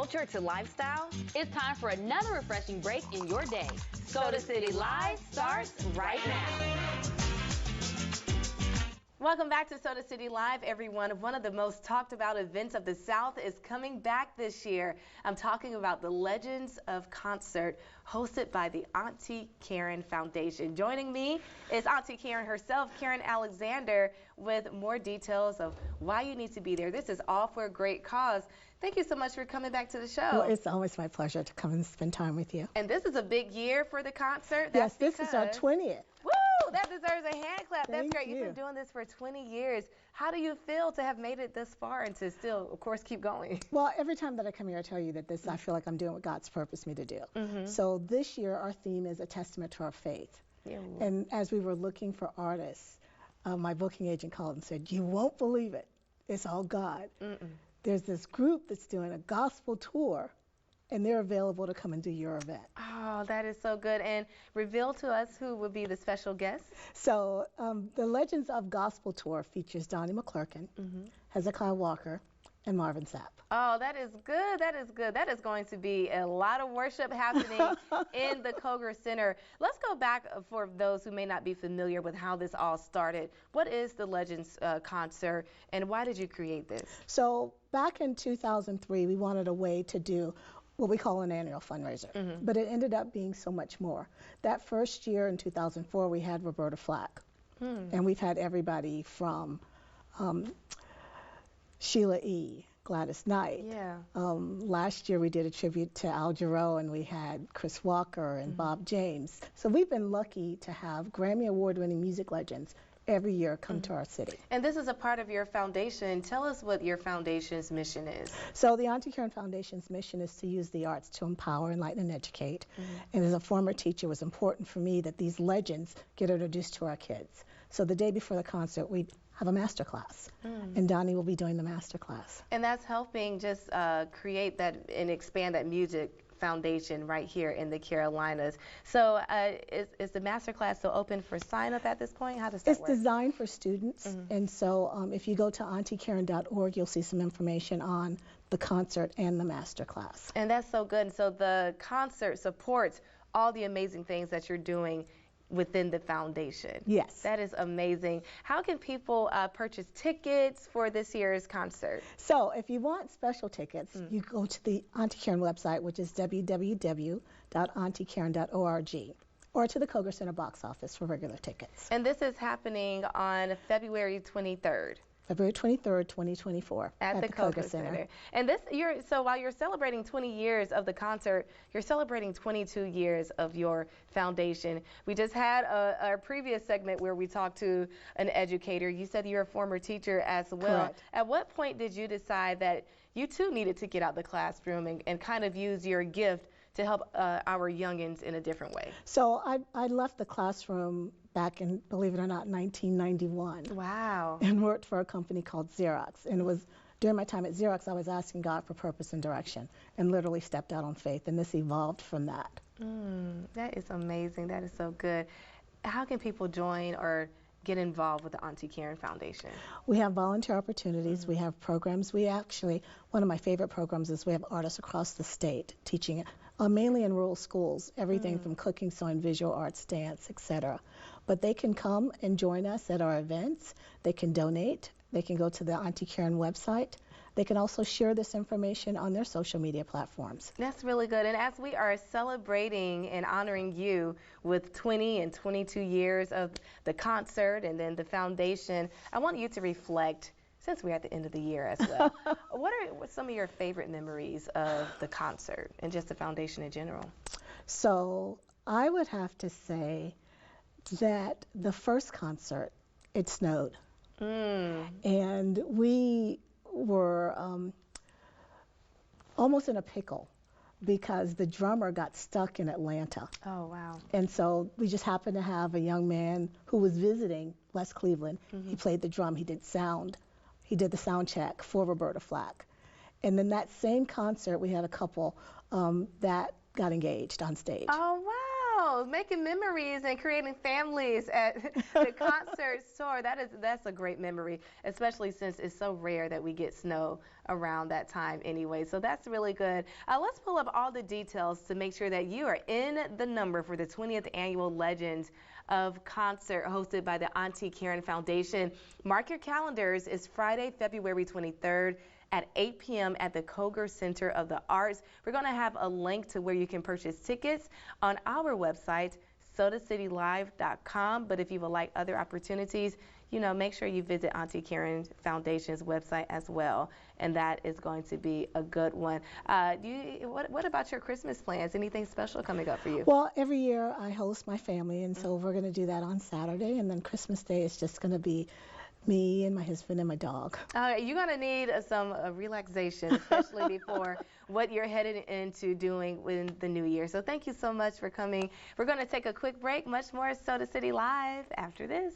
culture to lifestyle? It's time for another refreshing break in your day. Soda City Live starts right now. Welcome back to Soda City Live, everyone. One of the most talked about events of the South is coming back this year. I'm talking about the Legends of Concert, hosted by the Auntie Karen Foundation. Joining me is Auntie Karen herself, Karen Alexander, with more details of why you need to be there. This is all for a great cause. Thank you so much for coming back to the show. Well, it's always my pleasure to come and spend time with you. And this is a big year for the concert. Yes, this is our 20th. Woo! That deserves a hand clap. That's great. You've been doing this for 20 years. How do you feel to have made it this far and to still, of course, keep going? Well, every time that I come here, I tell you that I feel like I'm doing what God's purposed me to do. So this year, our theme is a testament to our faith. Yeah. And as we were looking for artists, my booking agent called and said, "You won't believe it. It's all God." There's this group that's doing a gospel tour, and they're available to come and do your event. Oh, that is so good. And reveal to us who would be the special guests. So the Legends of Gospel Tour features Donnie McClurkin, Hezekiah Walker, and Marvin Sapp. Oh, that is good. That is good. That is going to be a lot of worship happening in the Koger Center. Let's go back for those who may not be familiar with how this all started. What is the Legends concert, and why did you create this? So back in 2003, we wanted a way to do what we call an annual fundraiser, but it ended up being so much more. That first year in 2004, we had Roberta Flack, and we've had everybody from Sheila E., Gladys Knight. Yeah. Last year we did a tribute to Al Jarreau, and we had Chris Walker and Bob James. So we've been lucky to have Grammy Award-winning music legends every year come to our city. And this is a part of your foundation. Tell us what your foundation's mission is. So the Auntie Karen Foundation's mission is to use the arts to empower, enlighten, and educate. And as a former teacher, it was important for me that these legends get introduced to our kids. So the day before the concert, we have a master class, and Donnie will be doing the master class. And that's helping just create that and expand that music foundation right here in the Carolinas. So is the master class still open for sign up at this point? How does that work? It's designed for students, and so if you go to auntiekaren.org, you'll see some information on the concert and the master class. And that's so good. And so the concert supports all the amazing things that you're doing within the foundation. Yes. That is amazing. How can people purchase tickets for this year's concert? So if you want special tickets, you go to the Auntie Karen website, which is www.auntiekaren.org, or to the Koger Center box office for regular tickets. And this is happening on February 23rd. February 23rd, 2024, at the Koger Center. And this year, so while you're celebrating 20 years of the concert, you're celebrating 22 years of your foundation. We just had our previous segment where we talked to an educator. You said you're a former teacher as well. Correct. At what point did you decide that you too needed to get out the classroom and kind of use your gift to help our youngins in a different way? So I left the classroom back in, believe it or not, 1991. Wow. And worked for a company called Xerox. And it was during my time at Xerox, I was asking God for purpose and direction, and literally stepped out on faith. And this evolved from that. That is amazing. That is so good. How can people join or get involved with the Auntie Karen Foundation? We have volunteer opportunities. We have programs. We actually, one of my favorite programs is we have artists across the state teaching mainly in rural schools, everything from cooking, sewing, visual arts, dance, etc. But they can come and join us at our events. They can donate. They can go to the Auntie Karen website. They can also share this information on their social media platforms. That's really good. And as we are celebrating and honoring you with 20 and 22 years of the concert and then the foundation, I want you to reflect, since we're at the end of the year as well, what are some of your favorite memories of the concert and just the foundation in general? So I would have to say that the first concert, it snowed. And we were almost in a pickle because the drummer got stuck in Atlanta. Oh, wow. And so we just happened to have a young man who was visiting West Cleveland. He played the drum, he did sound. He did the sound check for Roberta Flack. And then that same concert, we had a couple that got engaged on stage. Oh, know, making memories and creating families at the concert store. That's a great memory, especially since it's so rare that we get snow around that time anyway. So that's really good. Let's pull up all the details to make sure that you are in the number for the 20th annual Legends of Concert hosted by the Auntie Karen Foundation. Mark your calendars. It's Friday, February 23rd at 8 p.m. at the Koger Center of the Arts. We're going to have a link to where you can purchase tickets on our website, sodacitylive.com. But if you would like other opportunities, make sure you visit Auntie Karen Foundation's website as well, and that is going to be a good one. What about your Christmas plans? Anything special coming up for you? Well, every year I host my family, and so we're going to do that on Saturday, and then Christmas Day is just going to be me and my husband and my dog. You're going to need some relaxation, especially before what you're headed into doing in the new year. So thank you so much for coming. We're going to take a quick break. Much more Soda City Live after this.